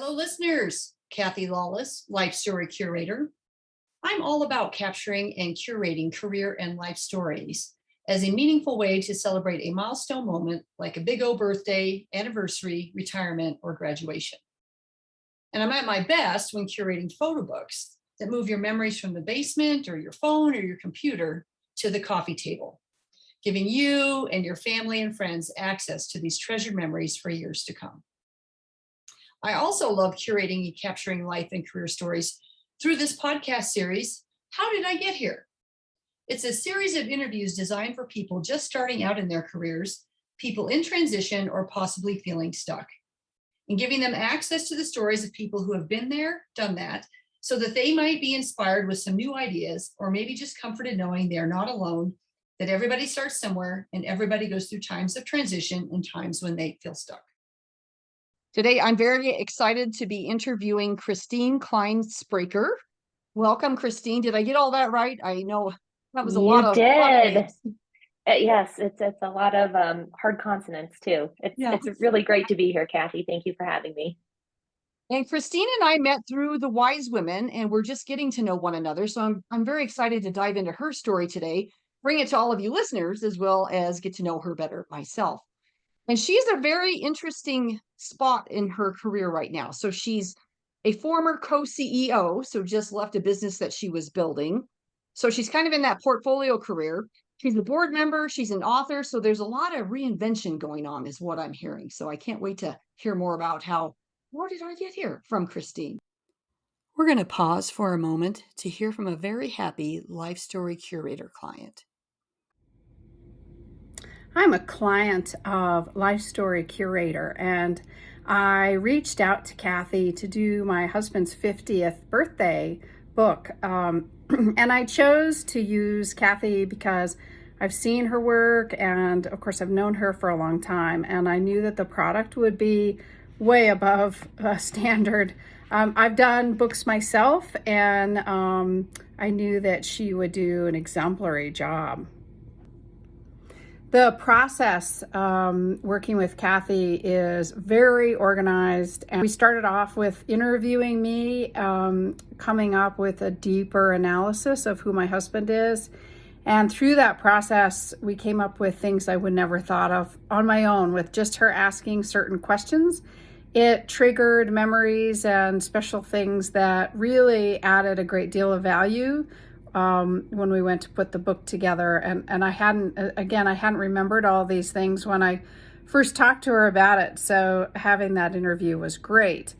Hello, listeners. Kathy Lawless, Life Story Curator. I'm all about capturing and curating career and life stories as a meaningful way to celebrate a milestone moment like a big O birthday, anniversary, retirement, or graduation. And I'm at my best when curating photo books that move your memories from the basement or your phone or your computer to the coffee table, giving you and your family and friends access to these treasured memories for years to come. I also love curating and capturing life and career stories through this podcast series, How Did I Get Here? It's a series of interviews designed for people just starting out in their careers, people in transition, or possibly feeling stuck, and giving them access to the stories of people who have been there, done that, so that they might be inspired with some new ideas, or maybe just comforted knowing they're not alone, that everybody starts somewhere and everybody goes through times of transition and times when they feel stuck. Today, I'm very excited to be interviewing Christine Clyne-Spraker. Welcome, Christine. Did I get all that right? I know that was a lot of names. Yes, it's a lot of hard consonants too. It's really great to be here, Kathy. Thank you for having me. And Christine and I met through the Wise Women, and we're just getting to know one another. So I'm very excited to dive into her story today, bring it to all of you listeners, as well as get to know her better myself. And she's a very interesting spot in her career right now. So she's a former co-CEO, so just left a business that she was building. So she's kind of in that portfolio career. She's a board member, she's an author. So there's a lot of reinvention going on, is what I'm hearing. So I can't wait to hear more about where did I get here from Christine. We're going to pause for a moment to hear from a very happy Life Story Curator client. I'm a client of Life Story Curator, and I reached out to Kathy to do my husband's 50th birthday book. And I chose to use Kathy because I've seen her work, and of course I've known her for a long time, and I knew that the product would be way above standard. I've done books myself, and I knew that she would do an exemplary job. The process working with Kathy is very organized, and we started off with interviewing me, coming up with a deeper analysis of who my husband is. And through that process, we came up with things I would never thought of on my own. With just her asking certain questions, it triggered memories and special things that really added a great deal of value when we went to put the book together. And I hadn't remembered all these things when I first talked to her about it. So having that interview was great.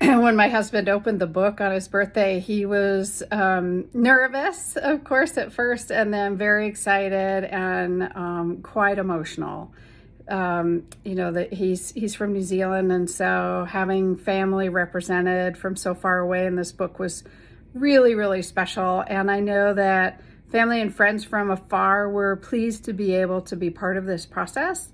When my husband opened the book on his birthday, he was nervous, of course, at first, and then very excited and quite emotional. That he's from New Zealand, and so having family represented from so far away in this book was really, really special. And I know that family and friends from afar were pleased to be able to be part of this process.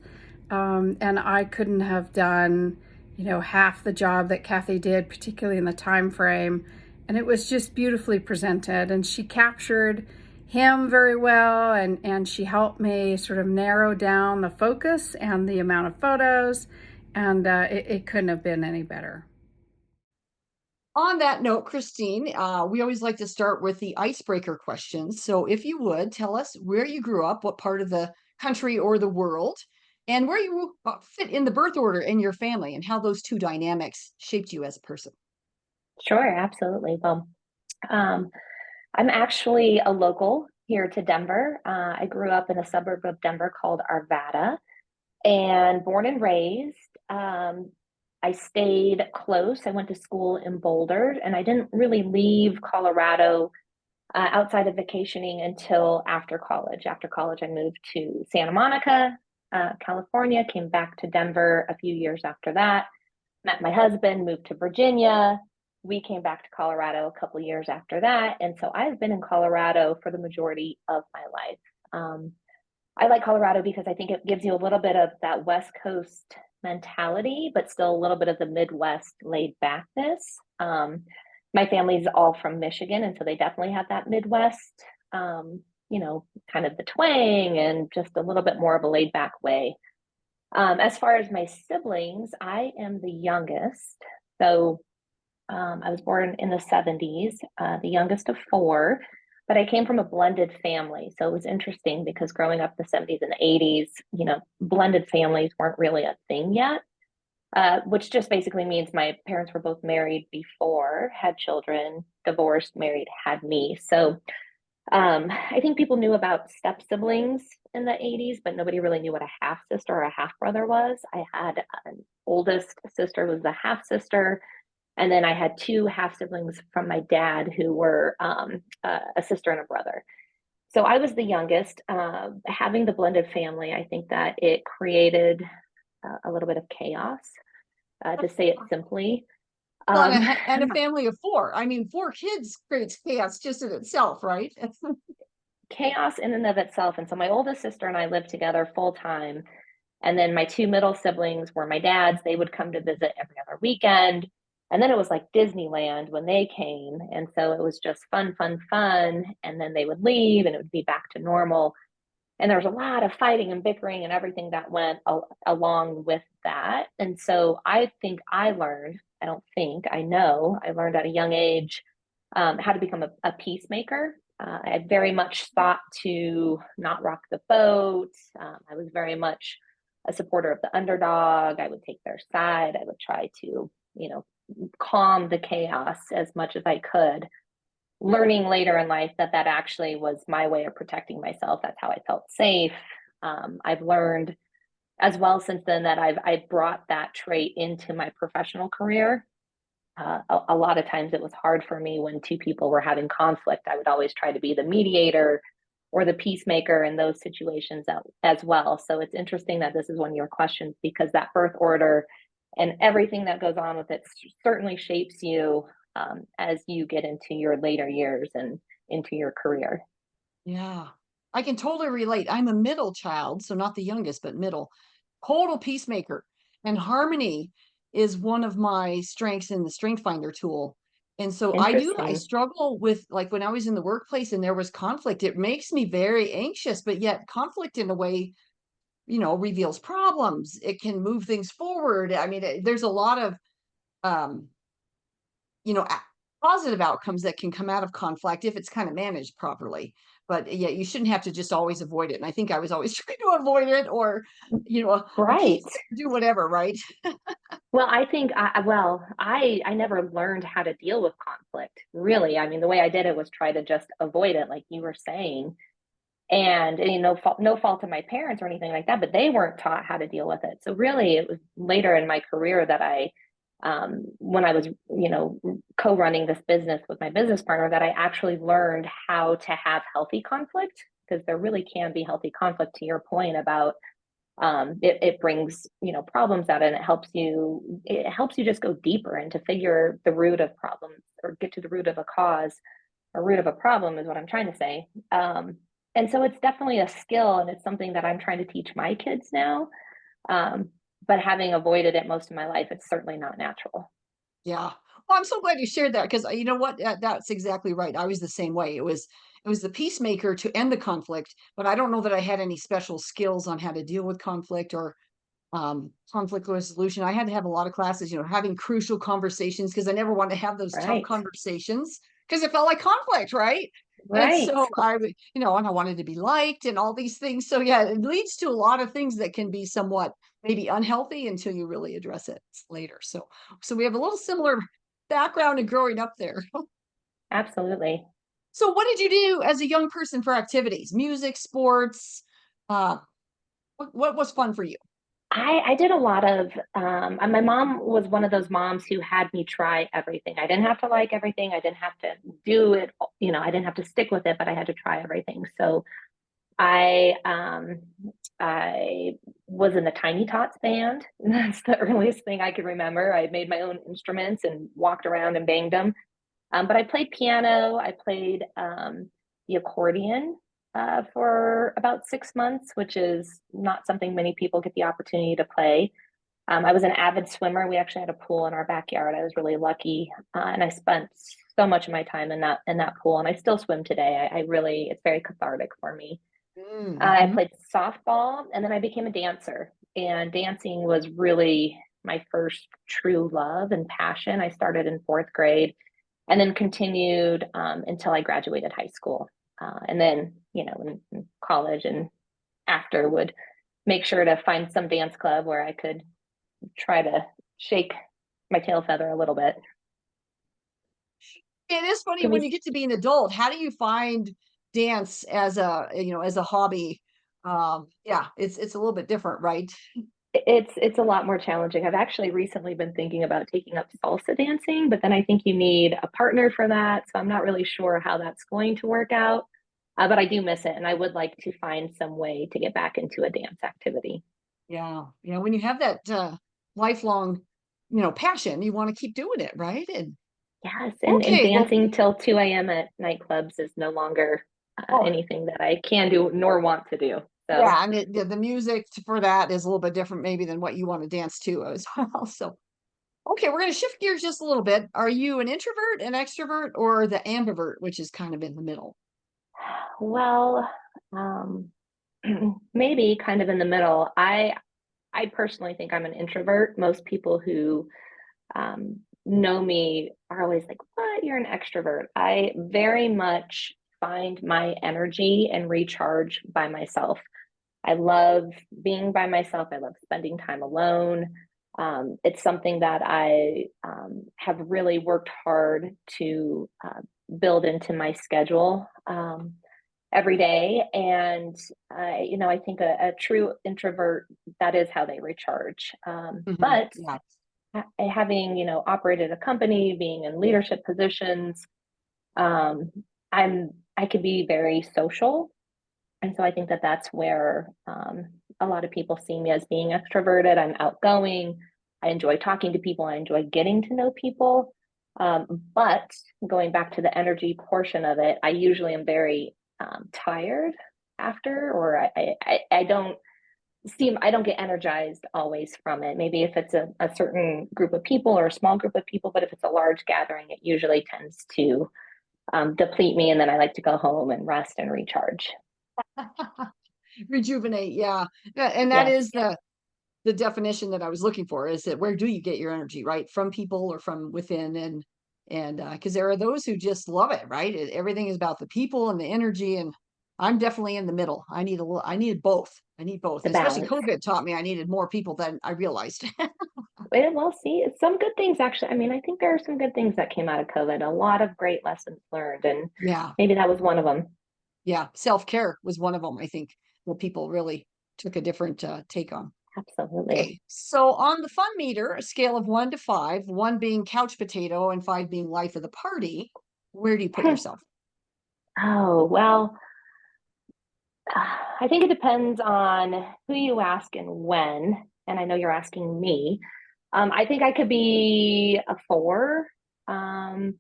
And I couldn't have done, half the job that Kathy did, particularly in the time frame. And it was just beautifully presented. And she captured him very well. And she helped me sort of narrow down the focus and the amount of photos. And it couldn't have been any better. On that note, Christine, we always like to start with the icebreaker questions. So if you would, tell us where you grew up, what part of the country or the world, and where you fit in the birth order in your family, and how those two dynamics shaped you as a person. Sure, absolutely. Well, I'm actually a local here to Denver. I grew up in a suburb of Denver called Arvada, and born and raised. I stayed close. I went to school in Boulder, and I didn't really leave Colorado outside of vacationing until after college. After college, I moved to Santa Monica, California, came back to Denver a few years after that, met my husband, moved to Virginia. We came back to Colorado a couple years after that. And so I've been in Colorado for the majority of my life. I like Colorado because I think it gives you a little bit of that West Coast mentality, but still a little bit of the Midwest laid backness. My family's all from Michigan, and so they definitely have that Midwest, kind of the twang and just a little bit more of a laid back way. As far as my siblings, I am the youngest. So I was born in the 70s, the youngest of four, but I came from a blended family. So it was interesting because growing up in the 70s and 80s, blended families weren't really a thing yet, which just basically means my parents were both married before, had children, divorced, married, had me. So I think people knew about step siblings in the 80s, but nobody really knew what a half sister or a half brother was. I had an oldest sister was the half sister, and then I had two half siblings from my dad who were a sister and a brother. So I was the youngest. Having the blended family, I think that it created a little bit of chaos, to say it simply. Well, Um, and a family of four. I mean, four kids creates chaos just in itself, right? Chaos in and of itself. And so my oldest sister and I lived together full time. And then my two middle siblings were my dad's. They would come to visit every other weekend. And then it was like Disneyland when they came. And so it was just fun, fun, fun. And then they would leave and it would be back to normal. And there was a lot of fighting and bickering and everything that went along with that. And so I think I learned, I don't think, I know, I learned at a young age how to become a peacemaker. I very much sought to not rock the boat. I was very much a supporter of the underdog. I would take their side. I would try to, calm the chaos as much as I could. Learning later in life that actually was my way of protecting myself. That's how I felt safe. I've learned as well since then that I've brought that trait into my professional career. A lot of times it was hard for me when two people were having conflict. I would always try to be the mediator or the peacemaker in those situations as well. So it's interesting that this is one of your questions because that birth order and everything that goes on with it certainly shapes you as you get into your later years and into your career. Yeah, I can totally relate. I'm a middle child, so not the youngest, but middle. Total peacemaker. And harmony is one of my strengths in the Strength Finder tool. And so I Interesting. struggle with like when I was in the workplace and there was conflict, it makes me very anxious, but yet conflict in a way, reveals problems. It can move things forward. I mean, there's a lot of um, positive outcomes that can come out of conflict if it's kind of managed properly. But yeah, you shouldn't have to just always avoid it. And I think I was always trying to avoid it or, appease Right. it, do whatever, right? Well, I think I never learned how to deal with conflict, really. I mean, the way I did it was try to just avoid it, like you were saying. And no fault of my parents or anything like that, but they weren't taught how to deal with it. So really, it was later in my career that when I was, co-running this business with my business partner, that I actually learned how to have healthy conflict because there really can be healthy conflict. To your point about it brings problems out and it helps you just go deeper and to figure the root of problems or get to the root of a cause or root of a problem is what I'm trying to say. And so it's definitely a skill and it's something that I'm trying to teach my kids now. But having avoided it most of my life, it's certainly not natural. Yeah. Well, I'm so glad you shared that because you know what? That's exactly right. I was the same way. It was the peacemaker to end the conflict, but I don't know that I had any special skills on how to deal with conflict or conflict resolution. I had to have a lot of classes, having crucial conversations because I never wanted to have those tough Right. conversations because it felt like conflict, right? And Right. so I would, and I wanted to be liked and all these things. So yeah, it leads to a lot of things that can be somewhat maybe unhealthy until you really address it later. So we have a little similar background in growing up there. Absolutely. So what did you do as a young person for activities? Music, sports? Uh, what was fun for you? I did a lot of, and my mom was one of those moms who had me try everything. I didn't have to like everything. I didn't have to do it, I didn't have to stick with it, but I had to try everything. So I was in the Tiny Tots band. That's the earliest thing I can remember. I made my own instruments and walked around and banged them. But I played piano. I played the accordion for about 6 months, which is not something many people get the opportunity to play. I was an avid swimmer. We actually had a pool in our backyard. I was really lucky, and I spent so much of my time in that pool. And I still swim today. I really, it's very cathartic for me. I Mm-hmm. played softball, and then I became a dancer. and dancing was really my first true love and passion. I started in fourth grade and then continued until I graduated high school. And then, in college and after would make sure to find some dance club where I could try to shake my tail feather a little bit. It is funny Can when we, you get to be an adult, how do you find dance as a hobby? Yeah, it's a little bit different, right? it's a lot more challenging. I've actually recently been thinking about taking up salsa dancing, but then I think you need a partner for that. So I'm not really sure how that's going to work out. But I do miss it, and I would like to find some way to get back into a dance activity. Yeah. Yeah. When you have that lifelong, passion, you want to keep doing it, right? And Yes, and okay, well, dancing till 2 a.m. at nightclubs is no longer oh, anything that I can do nor want to do. So yeah, and the music for that is a little bit different maybe than what you want to dance to as well. So, okay, we're going to shift gears just a little bit. Are you an introvert, an extrovert, or the ambivert, which is kind of in the middle? well, um, maybe kind of in the middle. I personally think I'm an introvert. Most people who know me are always like, "What? You're an extrovert." I very much find my energy and recharge by myself. I love being by myself. I love spending time alone. It's something that I have really worked hard to build into my schedule every day. And, I think a true introvert, that is how they recharge. Mhm. But Yeah. having, operated a company, being in leadership positions, um, I could be very social, and so I think that that's where a lot of people see me as being extroverted. I'm outgoing. I enjoy talking to people. I enjoy getting to know people. But going back to the energy portion of it, I usually am very tired after, or I don't get energized always from it. Maybe if it's a certain group of people or a small group of people, but if it's a large gathering, it usually tends to deplete me. And then I like to go home and rest and recharge. Rejuvenate, yeah. Yeah, and that Yes, is the definition that I was looking for, is that where do you get your energy, right? From people or from within? And because there are those who just love it, right? Everything is about the people and the energy, and I'm definitely in the middle. I needed both. I need both. the Especially balance. COVID taught me I needed more people than I realized. Well, see, some good things actually. I mean, I think there are some good things that came out of COVID, a lot of great lessons learned, and Yeah. maybe that was one of them. Yeah. Self-care was one of them, I think, what people really took a different take on. Absolutely. Okay, so on the fun meter, a scale of 1 to 5, 1 being couch potato and 5 being life of the party, where do you put yourself? Oh, well, I think it depends on who you ask and when. And I know you're asking me. I think I could be a 4. Um,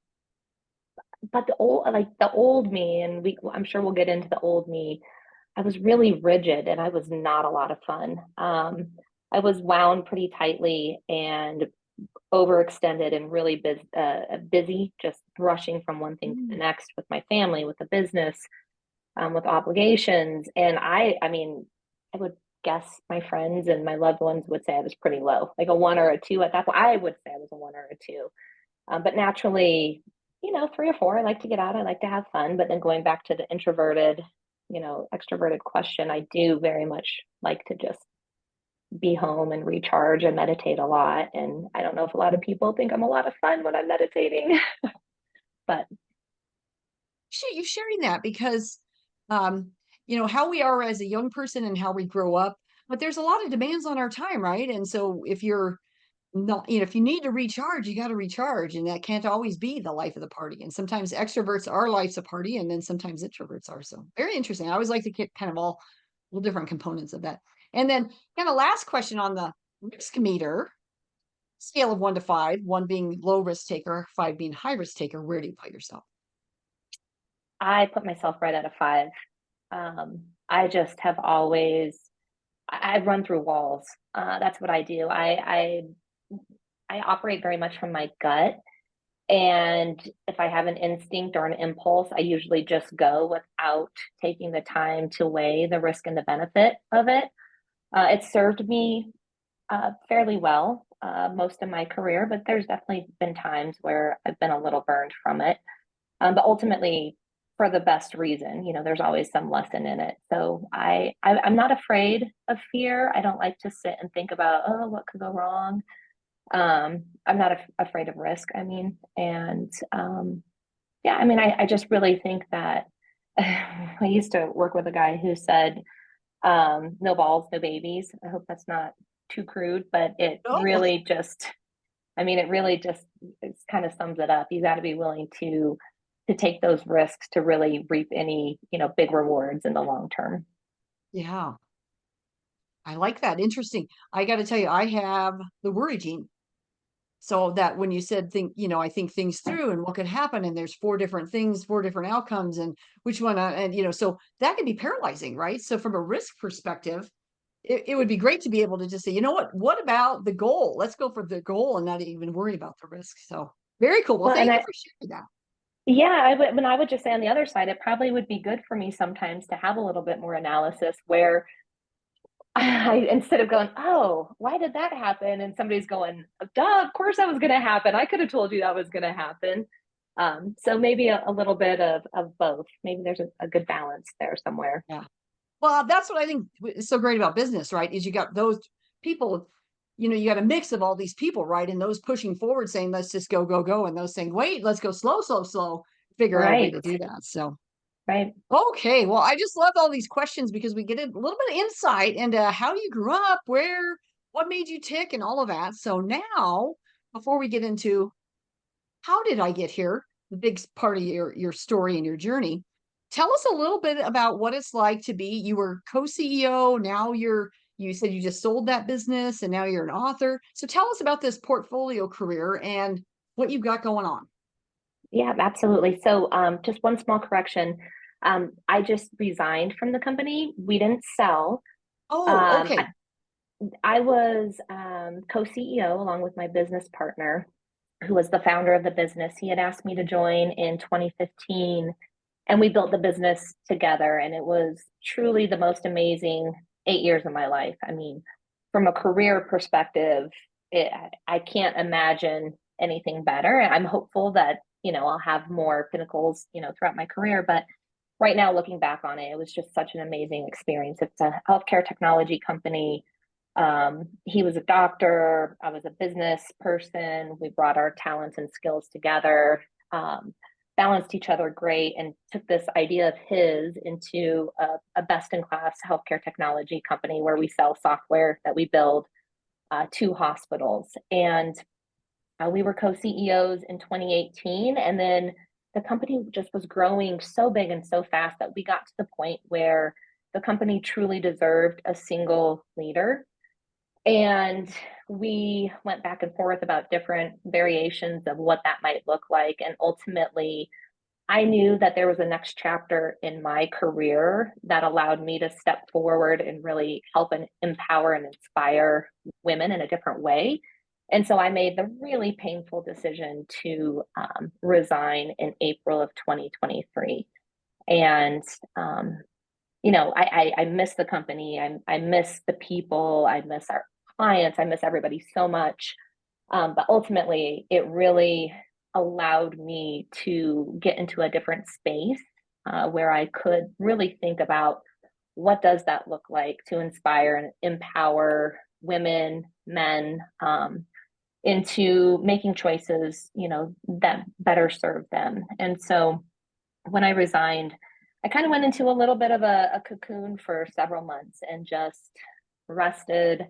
but the old me, and I'm sure we'll get into the old me. I was really rigid and I was not a lot of fun. I was wound pretty tightly and overextended and really busy, just rushing from one thing to the Mm. next with my family, with the business, with obligations. And I mean, I would guess my friends and my loved ones would say I was pretty low, like a 1 or a 2 at that point. I would say I was a 1 or a 2. But naturally, 3 or 4, I like to get out. I like to have fun. But then going back to the introverted, extroverted question, I do very much like to just be home and recharge and meditate a lot. And I don't know if a lot of people think I'm a lot of fun when I'm meditating, but Appreciate you sharing that because, um, how we are as a young person and how we grow up, but there's a lot of demands on our time, right? And so if you're not, if you need to recharge, you got to recharge, and that can't always be the life of the party. And sometimes extroverts are life's a party, and then sometimes introverts are. So very interesting. I always like to get kind of all different components of that. And then kind of last question on the risk meter scale of 1 to 5, 1 being low risk taker, 5 being high risk taker. Where do you put yourself? I put myself right at a 5. I just have always, I run through walls. That's what I do. I operate very much from my gut. And if I have an instinct or an impulse, I usually just go without taking the time to weigh the risk and the benefit of it. It served me fairly well most of my career, but there's definitely been times where I've been a little burned from it. But ultimately, for the best reason, there's always some lesson in it. So I'm not afraid of fear. I don't like to sit and think about, oh, what could go wrong. I'm not afraid of risk. I mean, and yeah, I mean, I just really think that I used to work with a guy who said, no balls, no babies. I hope that's not too crude, but it Oh, really just, I mean, it kind of sums it up. You got to be willing to take those risks to really reap any, big rewards in the long term. yeah. I like that. Interesting. I got to tell you, I have the worry gene. So that when you said I think things through and what could happen, and there's four different things, four different outcomes, and which one, and so that can be paralyzing, right? So from a risk perspective, it would be great to be able to just say, what about the goal? Let's go for the goal and not even worry about the risk. So very cool. Well, Well, and thank you for sharing that. yeah, I would just say on the other side, it probably would be good for me sometimes to have a little bit more analysis where instead of going, oh, why did that happen? And somebody's going, duh, of course that was going to happen. I could have told you that was going to happen. So maybe a little bit of both. Maybe there's a good balance there somewhere. Yeah. Well, that's what I think is so great about business, right? Is you got those people, you got a mix of all these people, right? And those pushing forward saying, let's just go, go, go. And those saying, wait, let's go slow, slow, slow, figure out a way Right, to do that. So, right. okay. Well, I just love all these questions because we get a little bit of insight into how you grew up, what made you tick, and all of that. So now, before we get into how did I get here, the big part of your story and your journey, tell us a little bit about what it's like to be. You were co-CEO, now you said you just sold that business and now you're an author. So tell us about this portfolio career and what you've got going on. Yeah, absolutely. So just one small correction. I just resigned from the company. We didn't sell. Oh, Um, I, okay. I was co-CEO along with my business partner, who was the founder of the business. He had asked me to join in 2015, and we built the business together. And it was truly the most amazing 8 years of my life. I mean, from a career perspective, I can't imagine anything better. I'm hopeful that, I'll have more pinnacles, throughout my career. But right now, looking back on it, it was just such an amazing experience. It's a healthcare technology company. He was a doctor. I was a business person. We brought our talents and skills together, balanced each other great, and took this idea of his into a best in class healthcare technology company where we sell software that we build to hospitals. And we were co CEOs in 2018. And then the company just was growing so big and so fast that we got to the point where the company truly deserved a single leader. And we went back and forth about different variations of what that might look like. And ultimately, I knew that there was a next chapter in my career that allowed me to step forward and really help and empower and inspire women in a different way. And so I made the really painful decision to resign in April of 2023. And I miss the company. I miss the people. I miss our clients. I miss everybody so much. But ultimately, it really allowed me to get into a different space where I could really think about what does that look like to inspire and empower women, men, into making choices, that better serve them. And so when I resigned, I kind of went into a little bit of a cocoon for several months and just rested.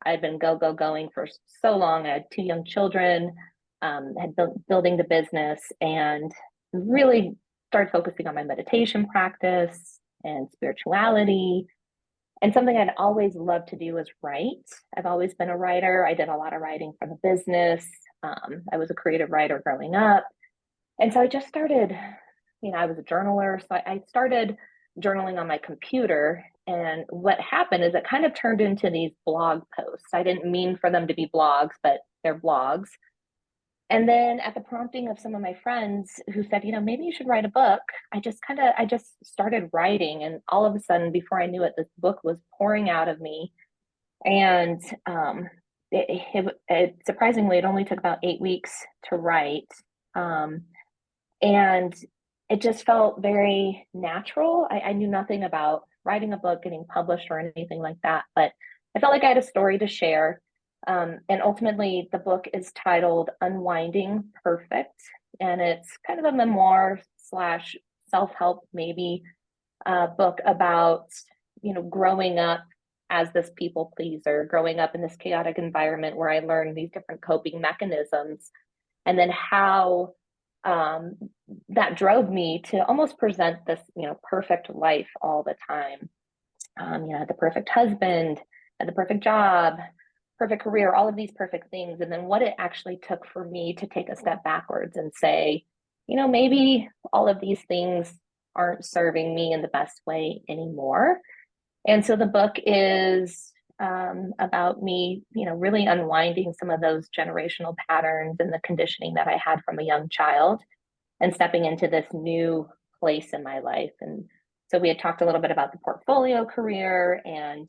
I had been going for so long. I had two young children, had building the business, and really started focusing on my meditation practice and spirituality. And something I'd always loved to do was write. I've always been a writer. I did a lot of writing for the business. I was a creative writer growing up. And so I just started, I was a journaler. So I started journaling on my computer. And what happened is it kind of turned into these blog posts. I didn't mean for them to be blogs, but they're blogs. And then at the prompting of some of my friends who said, maybe you should write a book, I just started writing. And all of a sudden, before I knew it, this book was pouring out of me. And it surprisingly, it only took about 8 weeks to write. Um, and it just felt very natural. I knew nothing about writing a book, getting published, or anything like that, but I felt like I had a story to share. And ultimately, the book is titled Unwinding Perfect, and it's kind of a memoir slash self-help, maybe, book about, growing up as this people pleaser, growing up in this chaotic environment where I learned these different coping mechanisms, and then how um, that drove me to almost present this, perfect life all the time. I had the perfect husband, had the perfect job, perfect career, all of these perfect things. And then what it actually took for me to take a step backwards and say, maybe all of these things aren't serving me in the best way anymore. And so the book is about me, really unwinding some of those generational patterns and the conditioning that I had from a young child and stepping into this new place in my life. And so we had talked a little bit about the portfolio career and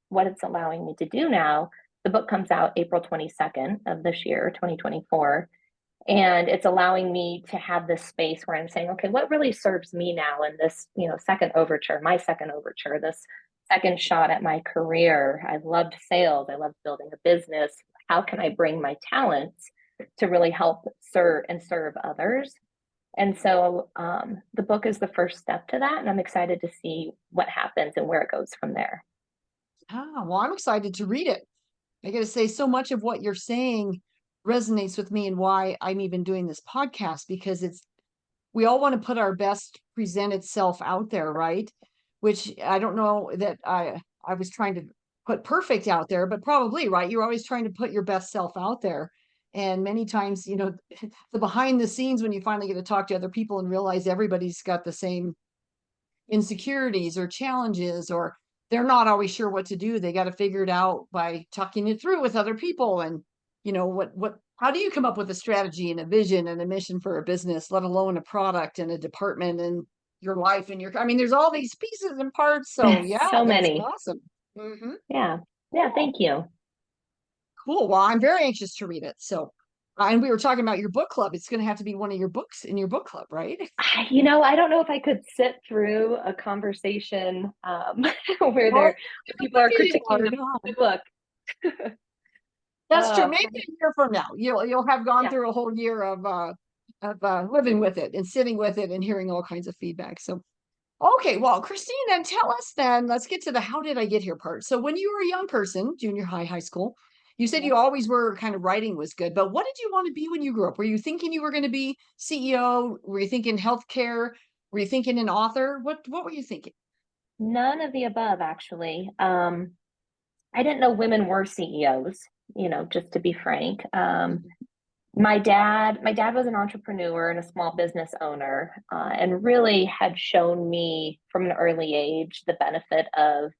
what it's allowing me to do now. The book comes out April 22nd of this year, 2024. And it's allowing me to have this space where I'm saying, okay, what really serves me now in this, second overture, my second overture, this second shot at my career. I loved sales. I loved building a business. How can I bring my talents to really help serve others? And so the book is the first step to that. And I'm excited to see what happens and where it goes from there. Well, I'm excited to read it. I got to say, so much of what you're saying resonates with me and why I'm even doing this podcast, because we all want to put our best presented self out there, right? Which I don't know that I was trying to put perfect out there, but probably, right? You're always trying to put your best self out there. And many times, the behind the scenes, when you finally get to talk to other people and realize everybody's got the same insecurities or challenges, or they're not always sure what to do. They got to figure it out by talking it through with other people. And how do you come up with a strategy and a vision and a mission for a business, let alone a product and a department and your life and there's all these pieces and parts. So yeah, So that's many. awesome. Mm-hmm. Yeah. Yeah. Thank you. Cool. Well, I'm very anxious to read it. So, and we were talking about your book club. It's going to have to be one of your books in your book club, right? I don't know if I could sit through a conversation where people are critiquing the book. That's true. Maybe a year from now, you'll have gone Yeah. through a whole year of living with it and sitting with it and hearing all kinds of feedback. So, okay, well, Christine, then tell us. Then let's get to the how did I get here part. So, when you were a young person, junior high, high school, you said you always were kind of writing was good. But what did you want to be when you grew up? Were you thinking you were going to be CEO? Were you thinking healthcare? Were you thinking an author? What were you thinking? None of the above, actually. I didn't know women were CEOs, just to be frank. My dad was an entrepreneur and a small business owner, and really had shown me from an early age the benefit of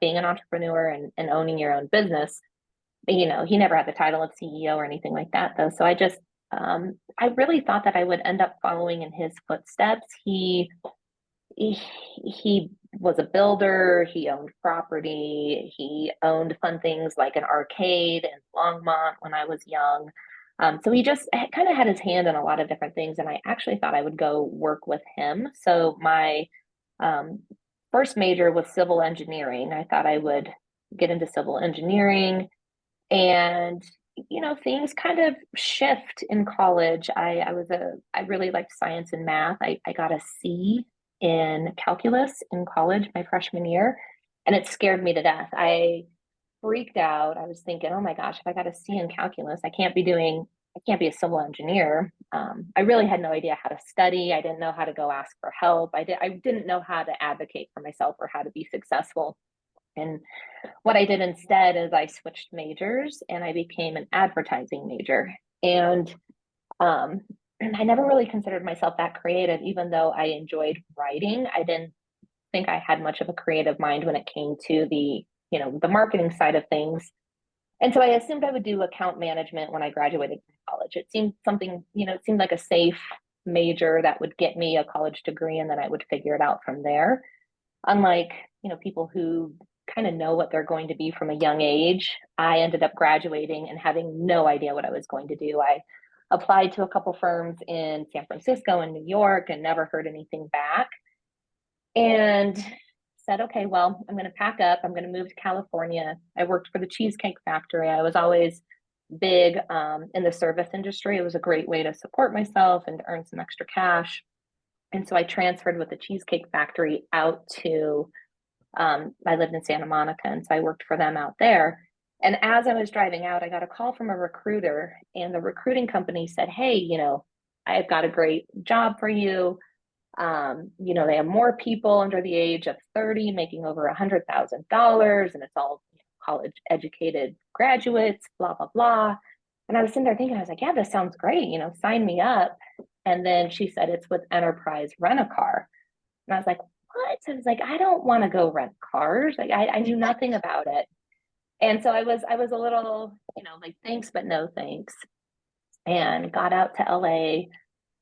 being an entrepreneur and owning your own business. He never had the title of CEO or anything like that, though. So I really thought that I would end up following in his footsteps. He was a builder. He owned property. He owned fun things like an arcade in Longmont when I was young. So he just kind of had his hand in a lot of different things, and I actually thought I would go work with him. So my first major was civil engineering. I thought I would get into civil engineering, and things kind of shift in college. I really liked science and math. I got a C in calculus in college my freshman year, and it scared me to death. I freaked out. I was thinking, oh my gosh, if I got a C in calculus, I can't be a civil engineer. I really had no idea how to study. I didn't know how to go ask for help. I didn't know how to advocate for myself or how to be successful. And what I did instead is I switched majors and I became an advertising major. And I never really considered myself that creative, even though I enjoyed writing. I didn't think I had much of a creative mind when it came to the marketing side of things. And so I assumed I would do account management when I graduated from college. It seemed like a safe major that would get me a college degree, and then I would figure it out from there. Unlike, people who kind of know what they're going to be from a young age. I ended up graduating and having no idea what I was going to do. I applied to a couple firms in San Francisco and New York and never heard anything back. And said, okay, well, I'm going to pack up. I'm going to move to California. I worked for the Cheesecake Factory. I was always big in the service industry. It was a great way to support myself and to earn some extra cash. And so I transferred with the Cheesecake Factory out to, I lived in Santa Monica, and so I worked for them out there. And as I was driving out, I got a call from a recruiter, and the recruiting company said, hey, you know, I've got a great job for you. You know, they have more people under the age of 30 making over $100,000, and it's all college educated graduates, blah, blah, blah. And I was sitting there thinking, I was like, yeah, this sounds great, you know, sign me up. And then she said, it's with Enterprise Rent-A-Car. And I was like, what? I was like, I don't want to go rent cars. Like I knew nothing about it. And so I was a little, you know, like, thanks, but no thanks. And got out to LA,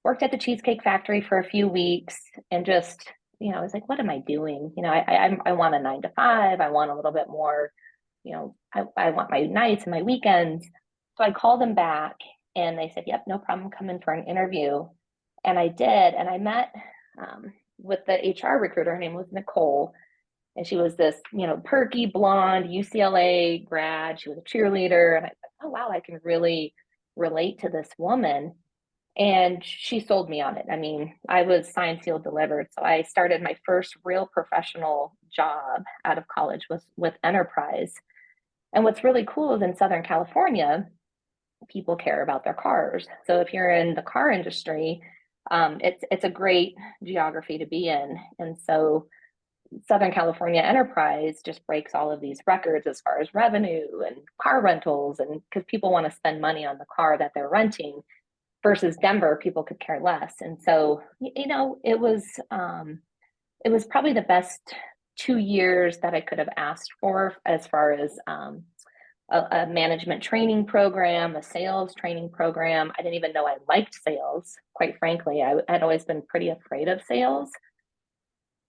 worked at the Cheesecake Factory for a few weeks, and just, you know, I was like, what am I doing? You know, I want a 9 to 5. I want a little bit more, you know, I want my nights and my weekends. So I called them back and they said, yep, no problem, come in for an interview. And I did. And I met with the HR recruiter. Her name was Nicole. And she was this, you know, perky blonde UCLA grad. She was a cheerleader. And I thought, oh, wow, I can really relate to this woman. And she sold me on it. I mean, I was signed, sealed, delivered. So I started my first real professional job out of college was with Enterprise. And what's really cool is in Southern California, people care about their cars. So if you're in the car industry, it's a great geography to be in. And so Southern California Enterprise just breaks all of these records as far as revenue and car rentals, and because people want to spend money on the car that they're renting, versus Denver, people could care less. And so, you know, it was probably the best 2 years that I could have asked for as far as a management training program, a sales training program. I didn't even know I liked sales, quite frankly. I had always been pretty afraid of sales.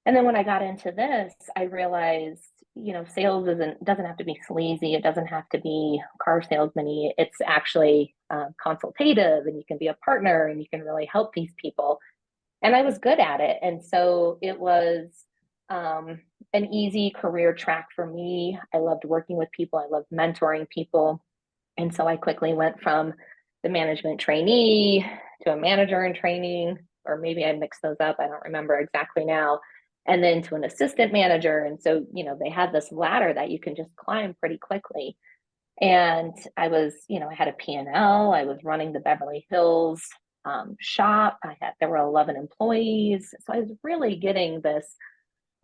And then when I got into this, I realized, you know, sales doesn't have to be sleazy. It doesn't have to be car salesman-y. It's actually consultative, and you can be a partner and you can really help these people. And I was good at it. And so it was an easy career track for me. I loved working with people. I loved mentoring people. And so I quickly went from the management trainee to a manager in training, or maybe I mixed those up. I don't remember exactly now. And then to an assistant manager. And so, you know, they had this ladder that you can just climb pretty quickly. And I was, you know, I had a P&L. I was running the Beverly Hills shop. There were 11 employees. So I was really getting this,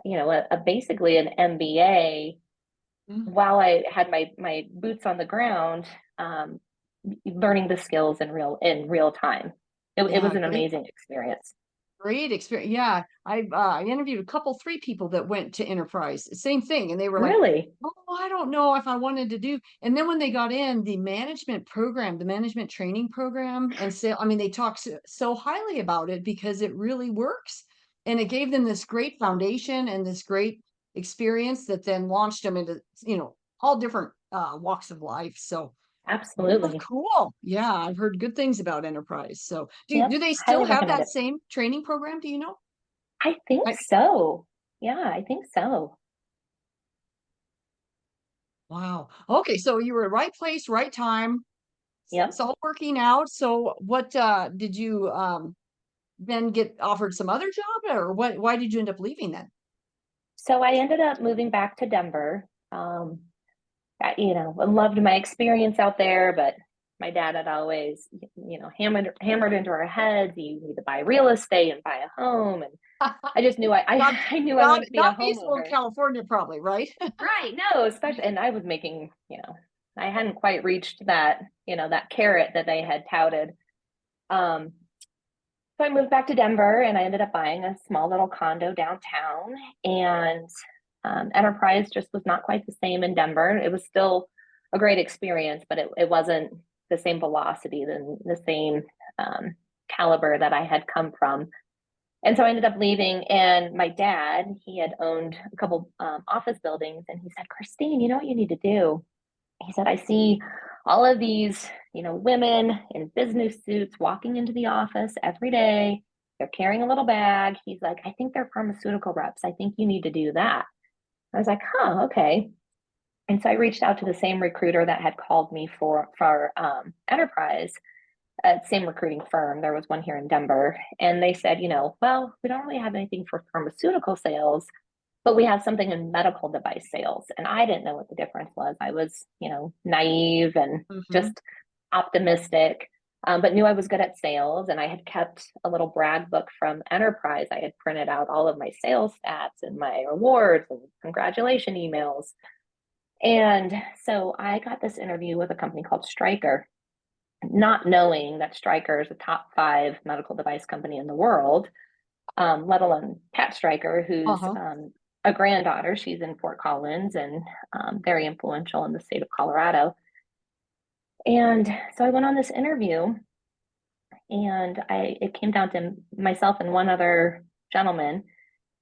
you know, basically an MBA while I had my boots on the ground, learning the skills in real time. It was an amazing experience. Great experience. Yeah. I interviewed three people that went to Enterprise, same thing. And they were like, Really? oh, I don't know if I wanted to do. And then when they got in the management program, the management training program, and so, I mean, they talked so highly about it because it really works. And it gave them this great foundation and this great experience that then launched them into, you know, all different walks of life. So oh, Absolutely. cool. Yeah, I've heard good things about Enterprise. So Yep. do they still Highly have recommend that it. same training program? Do you know? I think I, so. Yeah, I think so. wow. Okay, so you were right place, right time. It's Yep. all working out. So what did you then get offered some other job, or why did you end up leaving then? So I ended up moving back to Denver. You know, I loved my experience out there, but my dad had always, you know, hammered into our heads, you need to buy real estate and buy a home. And I just knew Not I knew I wanted to be a not peaceful in homeowner. California, probably, right? Right. No, especially, and I was making, you know, I hadn't quite reached that, you know, that carrot that they had touted. Um, so I moved back to Denver and I ended up buying a small little condo downtown, and Enterprise just was not quite the same in Denver. It was still a great experience, but it wasn't the same velocity, the same caliber that I had come from. And so I ended up leaving, and my dad, he had owned a couple office buildings, and he said, Christine, you know what you need to do? He said, I see all of these, women in business suits walking into the office every day. They're carrying a little bag. He's like, I think they're pharmaceutical reps. I think you need to do that. I was like, huh, okay. And so I reached out to the same recruiter that had called me for Enterprise, same recruiting firm. There was one here in Denver. And they said, well, we don't really have anything for pharmaceutical sales, but we have something in medical device sales. And I didn't know what the difference was. I was, naive and just optimistic, but knew I was good at sales. And I had kept a little brag book from Enterprise. I had printed out all of my sales stats and my awards and congratulation emails. And so I got this interview with a company called Straker, not knowing that Stryker is a top 5 medical device company in the world, let alone Pat Stryker, who's a granddaughter. She's in Fort Collins and very influential in the state of Colorado. And so I went on this interview, and it came down to myself and one other gentleman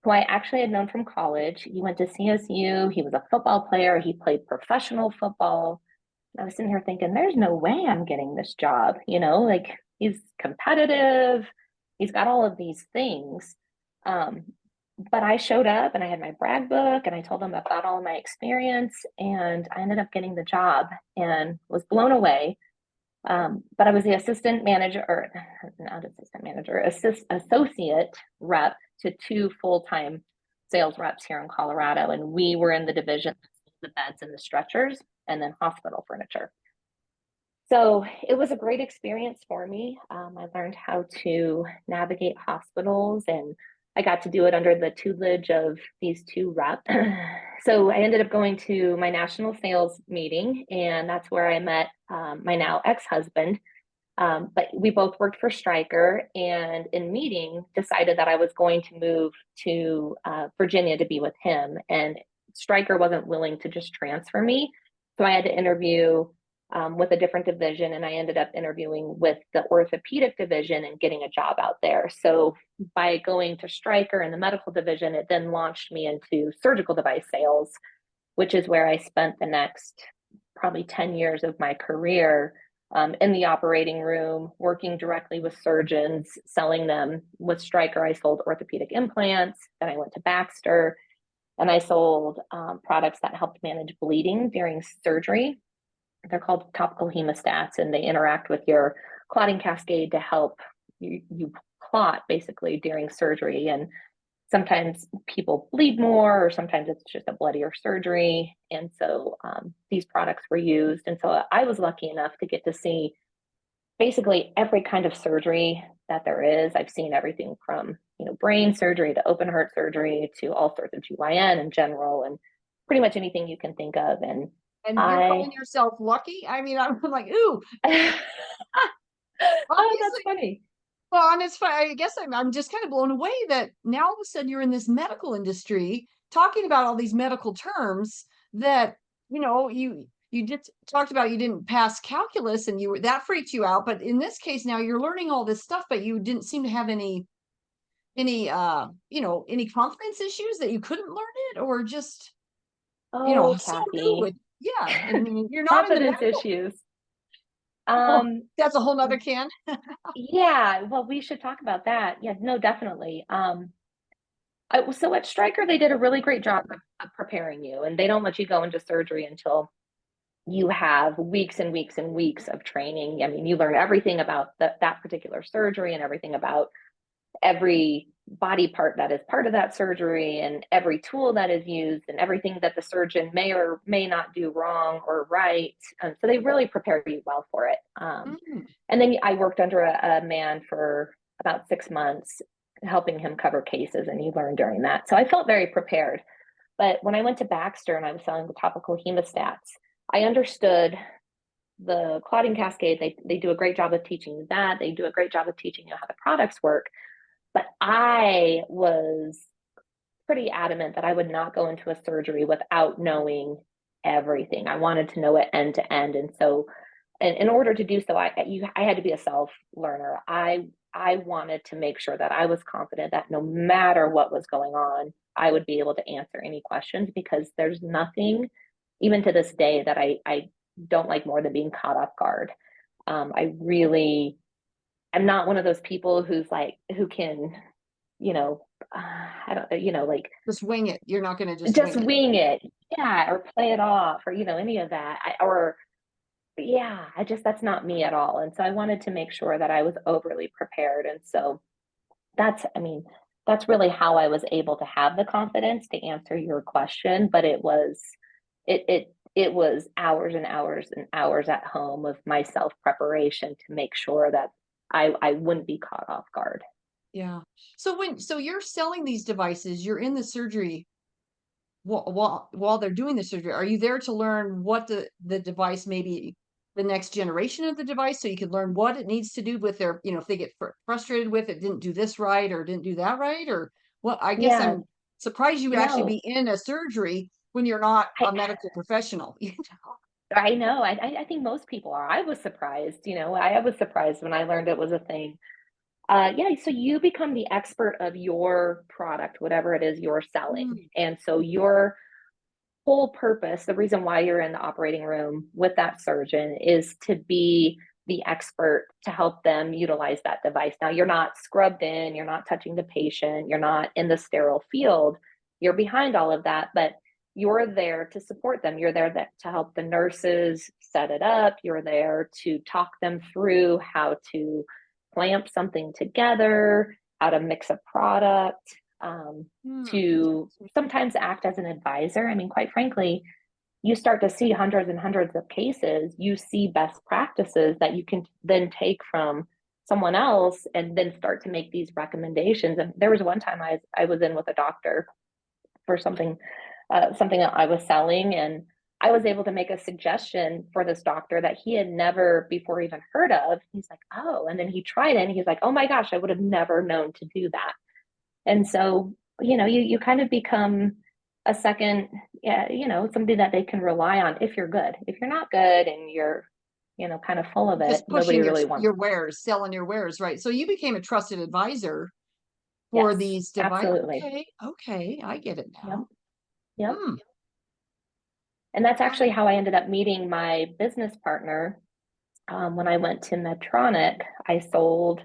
who I actually had known from college. He went to CSU. He was a football player. He played professional football. I was sitting here thinking, there's no way I'm getting this job. Like, he's competitive. He's got all of these things. But I showed up, and I had my brag book, and I told him about all of my experience, and I ended up getting the job and was blown away. But I was the assistant manager, or not assistant manager, associate rep to 2 full-time sales reps here in Colorado. And we were in the division, the beds and the stretchers, and then hospital furniture. So it was a great experience for me. I learned how to navigate hospitals, and I got to do it under the tutelage of these 2 reps. So I ended up going to my national sales meeting, and that's where I met my now ex-husband. But we both worked for Stryker, and in meeting decided that I was going to move to Virginia to be with him. And Stryker wasn't willing to just transfer me. So I had to interview with a different division, and I ended up interviewing with the orthopedic division and getting a job out there. So by going to Stryker in the medical division, it then launched me into surgical device sales, which is where I spent the next probably 10 years of my career, in the operating room, working directly with surgeons, selling them. With Stryker, I sold orthopedic implants. Then I went to Baxter, and I sold products that helped manage bleeding during surgery. They're called topical hemostats, and they interact with your clotting cascade to help you clot basically during surgery. And sometimes people bleed more, or sometimes it's just a bloodier surgery. And so these products were used. And so I was lucky enough to get to see basically every kind of surgery that there is. I've seen everything from, brain surgery to open heart surgery to all sorts of GYN in general, and pretty much anything you can think of. And you're calling yourself lucky? I mean, I'm like, ooh. Oh, that's funny. Well, and it's funny. I guess I'm just kind of blown away that now all of a sudden you're in this medical industry talking about all these medical terms that, you just talked about. You didn't pass calculus, and that freaked you out. But in this case, now you're learning all this stuff, but you didn't seem to have any confidence issues that you couldn't learn it, or just, Oh, so Kathy. new with, yeah. I mean, you're not in the Confidence medical. issues. That's a whole nother can. Yeah, well, we should talk about that. Yeah, no, definitely. So at Stryker, they did a really great job of preparing you, and they don't let you go into surgery until you have weeks and weeks and weeks of training. I mean, you learn everything about that particular surgery, and everything about every body part that is part of that surgery, and every tool that is used, and everything that the surgeon may or may not do wrong or right. So they really prepare you well for it. And then I worked under a man for about 6 months, helping him cover cases, and you learn during that. So I felt very prepared. But when I went to Baxter and I was selling the topical hemostats, I understood the clotting cascade. They do a great job of teaching you that. They do a great job of teaching you how the products work. But I was pretty adamant that I would not go into a surgery without knowing everything. I wanted to know it end to end. And so and in order to do so, I had to be a self learner. I wanted to make sure that I was confident that no matter what was going on, I would be able to answer any questions, because there's nothing, even to this day, that I don't like more than being caught off guard. I'm not one of those people who can, I don't, like Just wing it. You're not going to just just wing it. wing it, yeah, or play it off, or any of that. Yeah, that's not me at all. And so I wanted to make sure that I was overly prepared. And so that's really how I was able to have the confidence to answer your question. But it was hours and hours and hours at home of my self preparation to make sure that I wouldn't be caught off guard. Yeah. So you're selling these devices, you're in the surgery while they're doing the surgery. Are you there to learn what the device, maybe the next generation of the device, so you can learn what it needs to do with their, if they get frustrated with it, didn't do this right or didn't do that right, or what? I guess Yeah, I'm surprised you would actually no, be in a surgery when you're not I a medical professional. I know. I think most people are. I was surprised. I was surprised when I learned it was a thing. Yeah, so you become the expert of your product, whatever it is you're selling. Mm, And so your whole purpose, the reason why you're in the operating room with that surgeon, is to be the expert to help them utilize that device. Now, you're not scrubbed in, you're not touching the patient, you're not in the sterile field, you're behind all of that, but you're there to support them. You're there to help the nurses set it up. You're there to talk them through how to clamp something together, how to mix a product, mm. to sometimes act as an advisor. I mean, quite frankly, you start to see hundreds and hundreds of cases. You see best practices that you can then take from someone else and then start to make these recommendations. And there was one time I was in with a doctor for something that I was selling, and I was able to make a suggestion for this doctor that he had never before even heard of. He's like, oh, and then he tried it and he's like, oh my gosh, I would have never known to do that. And so, you kind of become a second, yeah, somebody that they can rely on if you're good. If you're not good and you're, kind of full of it, Just nobody pushing really wants. your wares, selling your wares, right? So you became a trusted advisor for Yes, these devices. absolutely. Okay, okay, I get it Yep. now. Yep. Hmm. And that's actually how I ended up meeting my business partner. When I went to Medtronic, I sold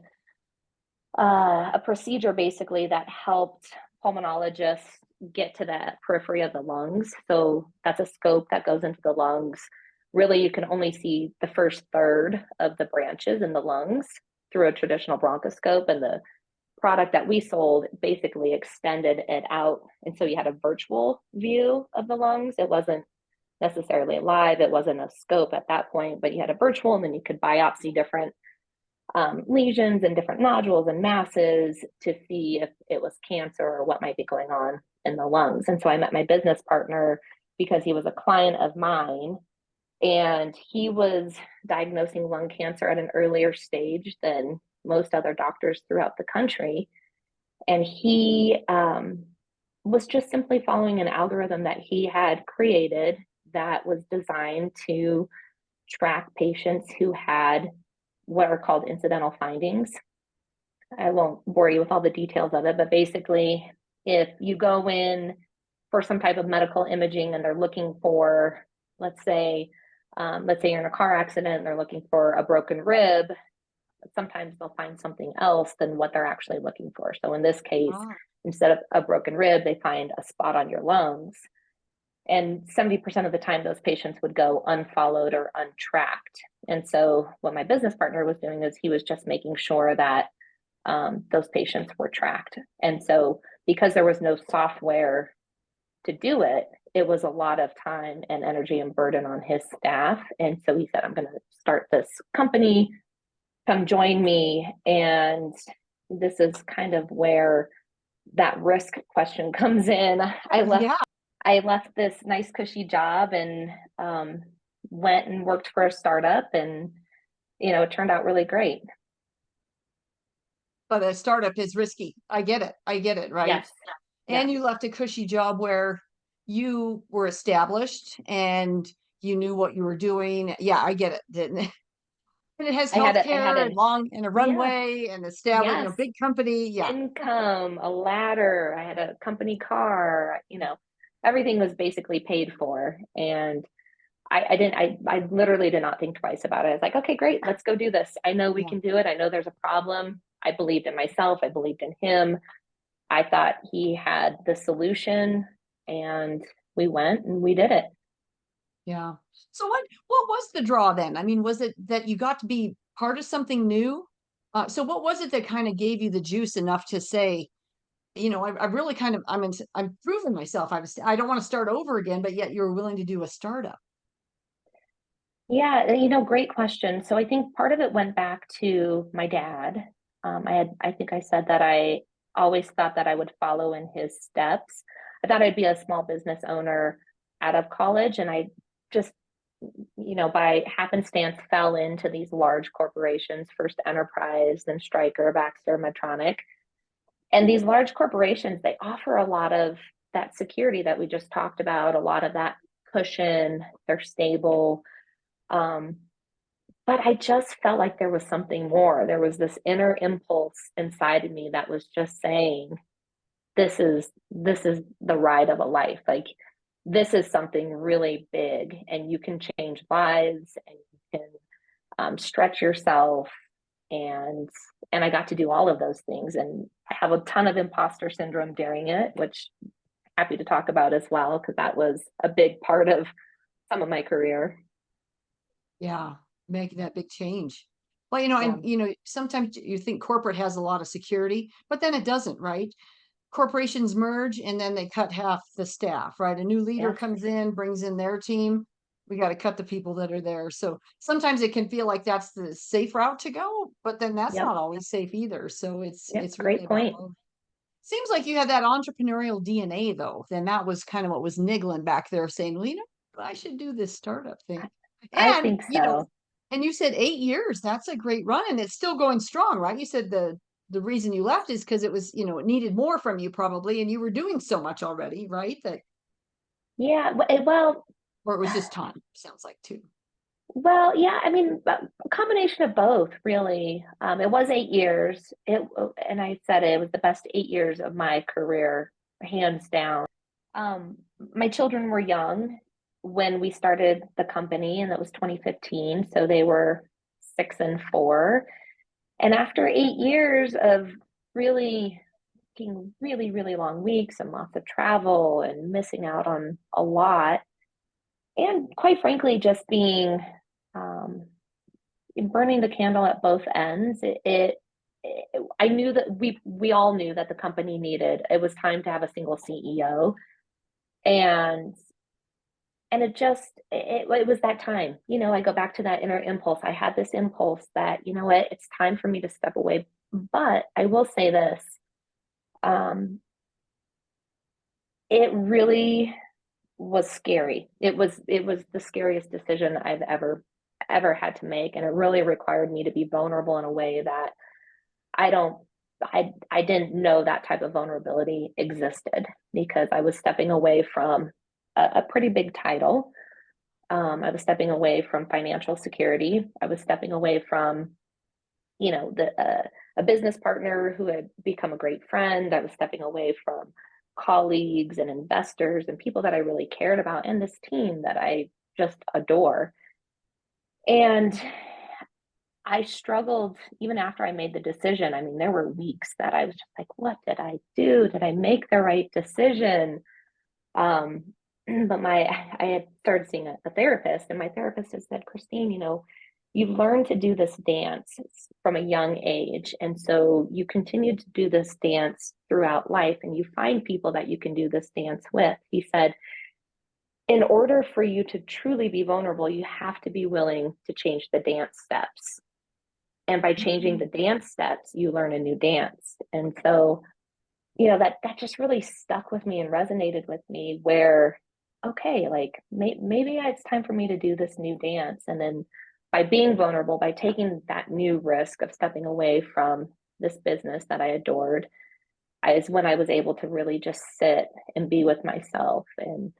a procedure basically that helped pulmonologists get to the periphery of the lungs. So that's a scope that goes into the lungs. Really, you can only see the first third of the branches in the lungs through a traditional bronchoscope. And the product that we sold basically extended it out. And so you had a virtual view of the lungs. It wasn't necessarily live, it wasn't a scope at that point, but you had a virtual, and then you could biopsy different lesions and different nodules and masses to see if it was cancer or what might be going on in the lungs. And so I met my business partner because he was a client of mine, and he was diagnosing lung cancer at an earlier stage than most other doctors throughout the country. And he was just simply following an algorithm that he had created that was designed to track patients who had what are called incidental findings. I won't bore you with all the details of it, but basically, if you go in for some type of medical imaging and they're looking for, let's say you're in a car accident and they're looking for a broken rib, sometimes they'll find something else than what they're actually looking for. So in this case, Ah, instead of a broken rib, they find a spot on your lungs. And 70% of the time, those patients would go unfollowed or untracked. And so what my business partner was doing is he was just making sure that those patients were tracked. And so because there was no software to do it, it was a lot of time and energy and burden on his staff. And so he said, I'm going to start this company, come join me. And this is kind of where that risk question comes in. yeah, I left this nice cushy job and went and worked for a startup, and it turned out really great. but a startup is risky. I get it. I get it, right? Yes. And Yes. you left a cushy job where you were established and you knew what you were doing. Yeah, I get it. Didn't it? And it has I had healthcare a, and long and a yeah, runway and established, yes, big company. Yeah. income, a ladder. I had a company car, everything was basically paid for. And I literally did not think twice about it. I was like, okay, great, let's go do this. I know we Yeah. can do it. I know there's a problem. I believed in myself. I believed in him. I thought he had the solution, and we went and we did it. Yeah. So what was the draw then? I mean, was it that you got to be part of something new? So what was it that kind of gave you the juice enough to say, I really kind of I'm proving myself. I don't want to start over again, but yet you're willing to do a startup. Yeah, great question. So I think part of it went back to my dad. I think I said that I always thought that I would follow in his steps. I thought I'd be a small business owner out of college, and I just, by happenstance fell into these large corporations, first Enterprise, then Stryker, Baxter, Medtronic. And these large corporations, they offer a lot of that security that we just talked about, a lot of that cushion, they're stable. Um, but I just felt like there was something more. There was this inner impulse inside of me that was just saying, this is the ride of a life. Like, this is something really big, and you can change lives, and you can stretch yourself. And I got to do all of those things, and I have a ton of imposter syndrome during it, which I'm happy to talk about as well, because that was a big part of some of my career. Yeah, making that big change. Well, Yeah. and sometimes you think corporate has a lot of security, but then it doesn't, right? Corporations merge and then they cut half the staff, right? A new leader Yes. comes in, brings in their team. We got to cut the people that are there. So sometimes it can feel like that's the safe route to go, but then that's Yep. not always safe either. So Yep. it's really Great about point. both. Seems like you had that entrepreneurial DNA though. Then that was kind of what was niggling back there saying, well, I should do this startup thing. I And, think so. and you said 8 years, that's a great run and it's still going strong, right? You said the reason you left is because it was, it needed more from you probably, and you were doing so much already, right? That, Yeah. Well, or it was just time, sounds like too. yeah. I mean, a combination of both, really. It was 8 years. And I said it was the best 8 years of my career, hands down. My children were young when we started the company, and that was 2015. So they were 6 and 4. And after 8 years of really taking really, really long weeks and lots of travel and missing out on a lot, and quite frankly, just being um, burning the candle at both ends, I knew that we all knew that the company needed, it was time to have a single CEO. And it was that time. I go back to that inner impulse. I had this impulse that, what, it's time for me to step away. But I will say this, um, it really was scary. It was the scariest decision I've ever had to make. And it really required me to be vulnerable in a way that I don't I didn't know that type of vulnerability existed, because I was stepping away from a pretty big title. I was stepping away from financial security. I was stepping away from, a business partner who had become a great friend. I was stepping away from colleagues and investors and people that I really cared about, and this team that I just adore. And I struggled even after I made the decision. I mean, there were weeks that I was just like, what did I do? Did I make the right decision? Um, but I had started seeing a therapist, and my therapist had said, Christine, you've learned to do this dance from a young age. And so you continue to do this dance throughout life, and you find people that you can do this dance with. He said, in order for you to truly be vulnerable, you have to be willing to change the dance steps. And by changing the dance steps, you learn a new dance. And so, that just really stuck with me and resonated with me, where, okay, like maybe it's time for me to do this new dance. And then by being vulnerable, by taking that new risk of stepping away from this business that I adored, is when I was able to really just sit and be with myself and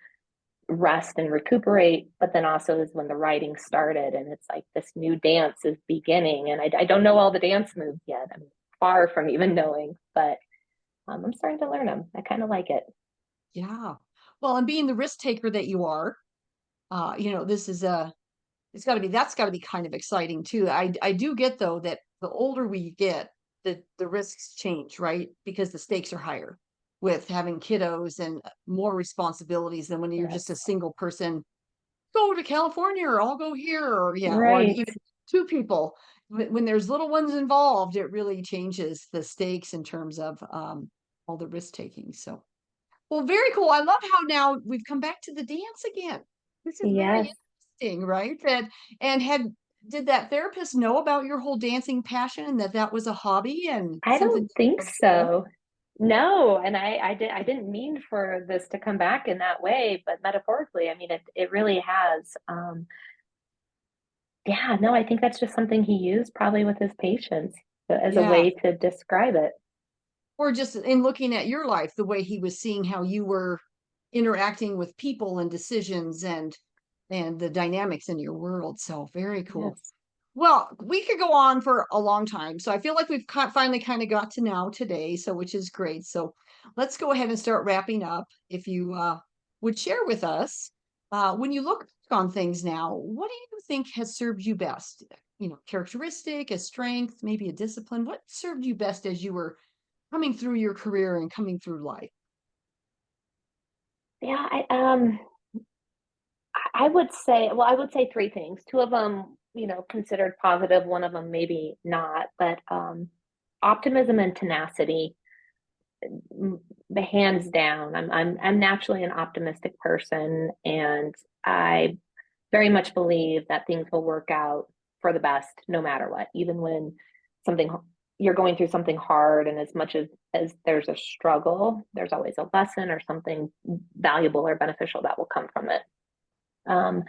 rest and recuperate, but then also is when the writing started, and it's like this new dance is beginning, and I don't know all the dance moves yet. I'm far from even knowing, but I'm starting to learn them. I kind of like it. Yeah. Well, and being the risk taker that you are, this is that's got to be kind of exciting too. I do get though that the older we get, the risks change, right? Because the stakes are higher with having kiddos and more responsibilities than when you're just a Yes. single person. Go to California, or I'll go here, or yeah, or Right. even two people. When there's little ones involved, it really changes the stakes in terms of all the risk taking. So, well, very cool. I love how now we've come back to the dance again. This is very Yes. interesting, right? And did that therapist know about your whole dancing passion and that was a hobby and I something don't you think loved doing? so. No, and I didn't mean for this to come back in that way, but metaphorically, I mean it really has. Yeah, no, I think that's just something he used probably with his patients as a Yeah. way to describe it. Or just in looking at your life, the way he was seeing how you were interacting with people and decisions and the dynamics in your world. So very cool. Yes. Well, we could go on for a long time. So I feel like we've finally kind of got to now today, so which is great. So let's go ahead and start wrapping up. If you would share with us, when you look on things now, what do you think has served you best? Characteristic, a strength, maybe a discipline. What served you best as you were coming through your career and coming through life? Yeah, I would say, well, I would say three things. Two of them, considered positive, one of them maybe not, but optimism and tenacity, the hands down. I'm naturally an optimistic person, and I very much believe that things will work out for the best no matter what, even when something you're going through something hard, and as much as there's a struggle, there's always a lesson or something valuable or beneficial that will come from it. Um,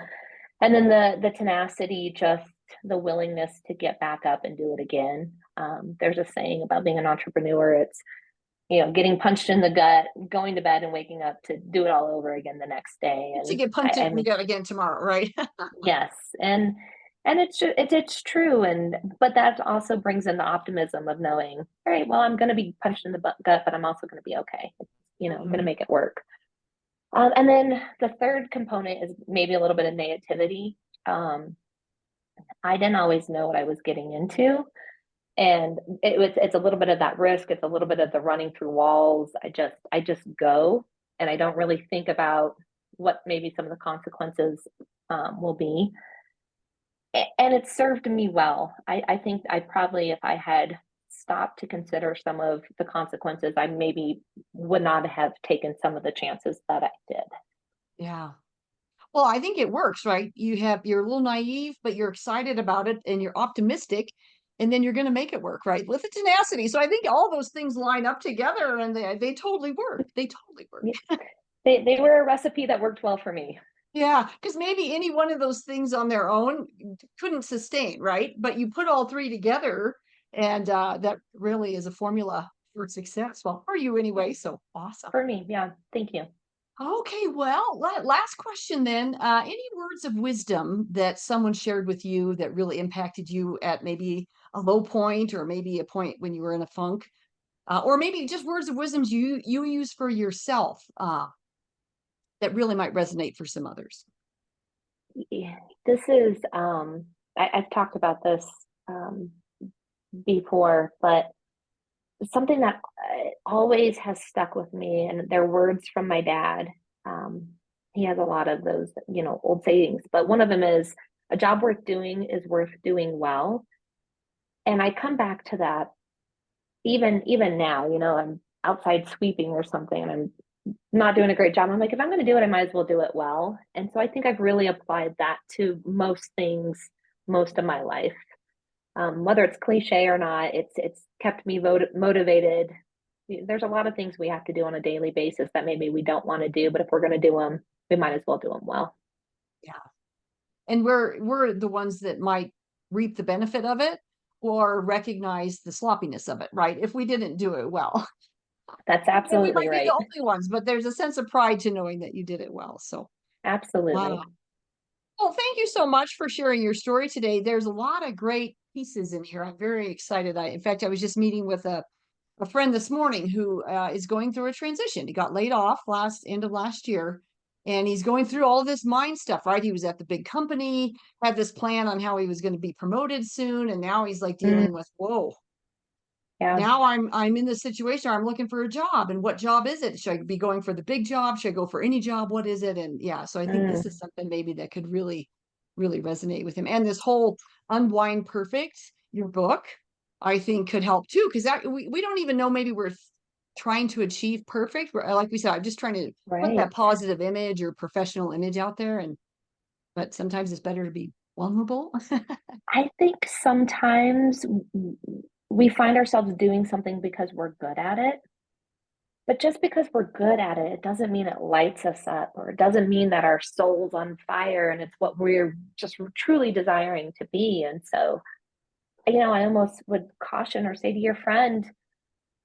and then the tenacity, just the willingness to get back up and do it again. There's a saying about being an entrepreneur. It's, getting punched in the gut, going to bed and waking up to do it all over again the next day. To And get I, punched in the and gut again tomorrow, right? yes, and it's true. And but that also brings in the optimism of knowing, all right, well, I'm going to be punched in the gut, but I'm also going to be okay. I'm going to Mhm. make it work. And then the third component is maybe a little bit of naivety. Um, I didn't always know what I was getting into, and it's a little bit of that risk. It's a little bit of the running through walls. I just go, and I don't really think about what maybe some of the consequences will be. And it served me well. I think I probably, if I had stopped to consider some of the consequences, I maybe would not have taken some of the chances that I did. Yeah. Well, I think it works, right? You're a little naive, but you're excited about it and you're optimistic, and then you're going to make it work, right? With the tenacity. So I think all those things line up together and they totally work. They totally work. Yeah, they were a recipe that worked well for me. Yeah, because maybe any one of those things on their own couldn't sustain, right? But you put all three together, and that really is a formula for success. Well, for you anyway. So awesome. For me, yeah. Thank you. Okay, well, last question then. Any words of wisdom that someone shared with you that really impacted you at maybe a low point, or maybe a point when you were in a funk, or maybe just words of wisdom you use for yourself that really might resonate for some others? Yeah, this is I've talked about this um, before, but something that always has stuck with me, and they're words from my dad. Um, he has a lot of those, old sayings, but one of them is, a job worth doing is worth doing well. And I come back to that even now, I'm outside sweeping or something, and I'm not doing a great job. I'm like, if I'm going to do it, I might as well do it well. And so I think I've really applied that to most things, most of my life. Whether it's cliche or not, it's kept me motivated. There's a lot of things we have to do on a daily basis that maybe we don't want to do, but if we're going to do them, we might as well do them well. Yeah. And we're the ones that might reap the benefit of it or recognize the sloppiness of it, right? If we didn't do it well. That's And we absolutely might be the right. only ones, but there's a sense of pride to knowing that you did it well. So Absolutely. Wow. Well, thank you so much for sharing your story today. There's a lot of great pieces in here. I'm very excited. In fact, I was just meeting with a friend this morning who is going through a transition. He got laid off end of last year, and he's going through all this mind stuff, right? He was at the big company, had this plan on how he was going to be promoted soon, and now he's like Mm, dealing with, whoa, yeah. now I'm in this situation where I'm looking for a job, and what job is it? Should I be going for the big job? Should I go for any job? What is it? And yeah, so I think this is Mm, something maybe that could really, really resonate with him. And this whole Unwind Perfect, your book, I think could help too, because that we don't even know, maybe we're trying to achieve perfect. Like we said, I'm just trying to put that right. positive image or professional image out there, and but sometimes it's better to be vulnerable. I think sometimes we find ourselves doing something because we're good at it. But just because we're good at it, it doesn't mean it lights us up, or it doesn't mean that our soul's on fire and it's what we're just truly desiring to be. And so, I almost would caution or say to your friend,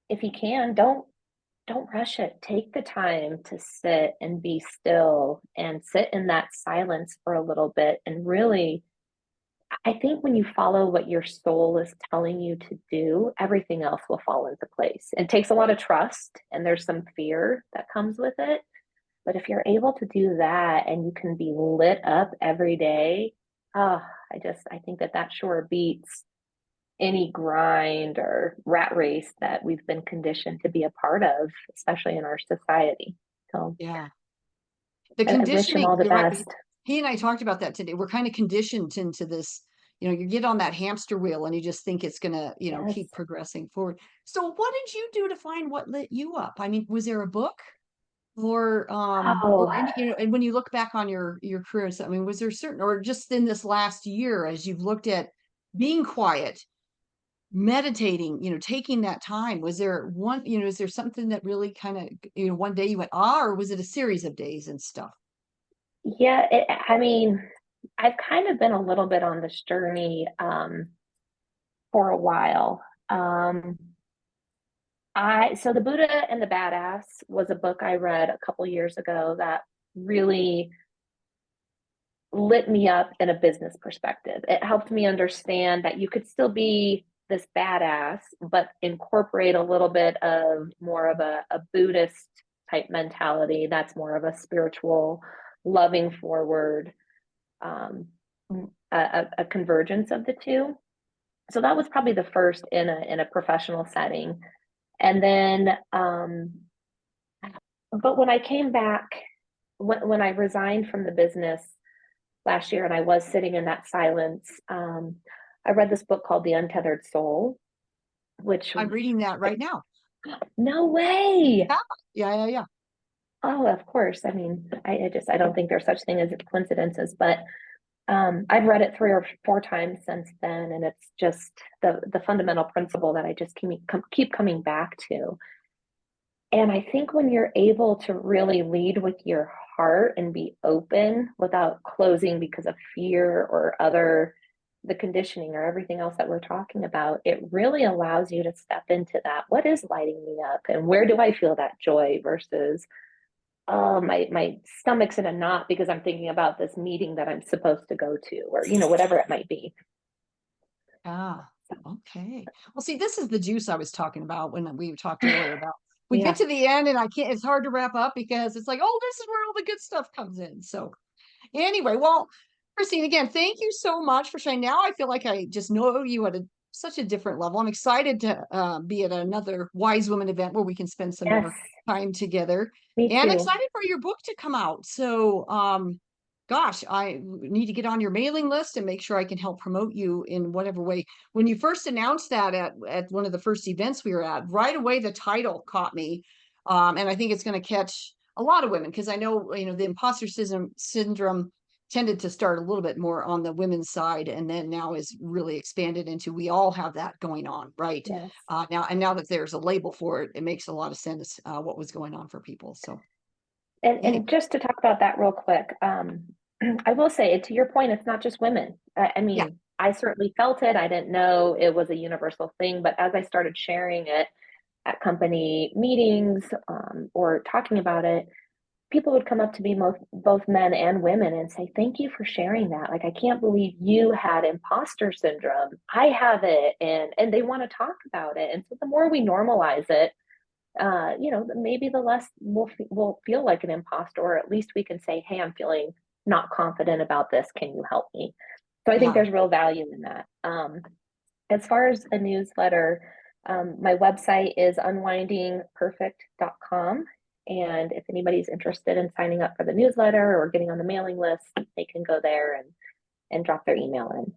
if you can, don't rush it. Take the time to sit and be still and sit in that silence for a little bit. And really, I think when you follow what your soul is telling you to do, everything else will fall into place. It takes a lot of trust, and there's some fear that comes with it. But if you're able to do that and you can be lit up every day, oh, I think that sure beats any grind or rat race that we've been conditioned to be a part of, especially in our society. So Yeah. The I wish him conditioning, all the you're right. best. He and I talked about that today. We're kind of conditioned into this, you get on that hamster wheel and you just think it's gonna, Yes. keep progressing forward. So what did you do to find what lit you up? I mean, was there a book Oh, or any, and when you look back on your career, so, I mean, was there certain, or just in this last year as you've looked at being quiet, meditating, taking that time, was there one, is there something that really kind of, one day you went, or was it a series of days and stuff? yeah. I mean, I've kind of been a little bit on this journey for a while. So The Buddha and the Badass was a book I read a couple years ago that really lit me up in a business perspective. It helped me understand that you could still be this badass, but incorporate a little bit of more of a Buddhist type mentality that's more of a spiritual, loving forward, um, a convergence of the two. So that was probably the first in a professional setting. And then, but when I came back, when I resigned from the business last year and I was sitting in that silence, I read this book called The Untethered Soul, which, I'm reading that right now. no way. Yeah, yeah, yeah, yeah. Oh, of course. I mean, I don't think there's such thing as coincidences, but I've read it 3 or 4 times since then, and it's just the fundamental principle that I just keep coming back to. And I think when you're able to really lead with your heart and be open without closing because of fear or the conditioning or everything else that we're talking about, it really allows you to step into that. What is lighting me up, and where do I feel that joy versus, oh, my stomach's in a knot because I'm thinking about this meeting that I'm supposed to go to, or whatever it might be. Ah, okay. Well, see, this is the juice I was talking about when we talked earlier about we get Yeah. to the end and it's hard to wrap up because it's like, oh, this is where all the good stuff comes in. So anyway, well, Christine, again, thank you so much for sharing. Now I feel like I just know you at such a different level. I'm excited to be at another Wise Woman event where we can spend some Yes. more time together, Me and too. excited for your book to come out. So, gosh, I need to get on your mailing list and make sure I can help promote you in whatever way. When you first announced that at one of the first events we were at, right away the title caught me, and I think it's going to catch a lot of women because I know the imposter syndrome tended to start a little bit more on the women's side, and then now is really expanded into we all have that going on, right? Yes. Now that there's a label for it, it makes a lot of sense what was going on for people. So And anyway, just to talk about that real quick, I will say, to your point, it's not just women. I yeah. mean, I certainly felt it. I didn't know it was a universal thing, but as I started sharing it at company meetings, or talking about it, people would come up to me, both men and women, and say, "Thank you for sharing that. Like, I can't believe you had imposter syndrome. I have it," and they want to talk about it. And so the more we normalize it, maybe the less we'll feel like an imposter, or at least we can say, "Hey, I'm feeling not confident about this. Can you help me?" So I think Yeah. there's real value in that. As far as a newsletter, my website is unwindingperfect.com. And if anybody's interested in signing up for the newsletter or getting on the mailing list, they can go there and drop their email in.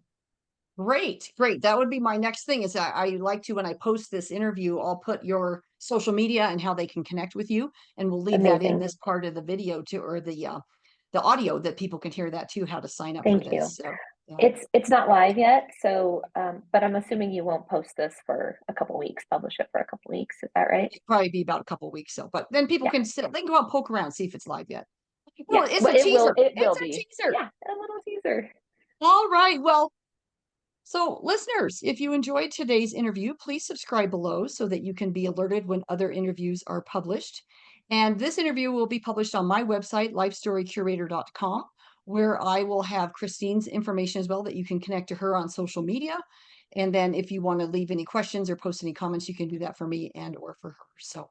Great, great. That would be my next thing is I like to, when I post this interview, I'll put your social media and how they can connect with you. And we'll leave that in Amazing. this part of the video too, or the audio that people can hear that too, how to sign up for Thank you. this. So yeah. It's not live yet, so but I'm assuming you won't post this for a couple weeks, publish it for a couple weeks. Is that right? It'd probably be about a couple weeks. So, but then people Yeah. can sit, they can go out and poke around, see if it's live yet. Well, Yeah. it's Well, a teaser. it It's will a be. teaser. Yeah, a little teaser. All right. Well, so, listeners, if you enjoyed today's interview, please subscribe below so that you can be alerted when other interviews are published. And this interview will be published on my website, lifestorycurator.com, where I will have Christine's information as well that you can connect to her on social media. And then if you want to leave any questions or post any comments, you can do that for me and or for her. So,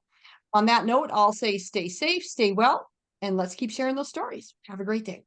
on that note, I'll say stay safe, stay well, and let's keep sharing those stories. Have a great day.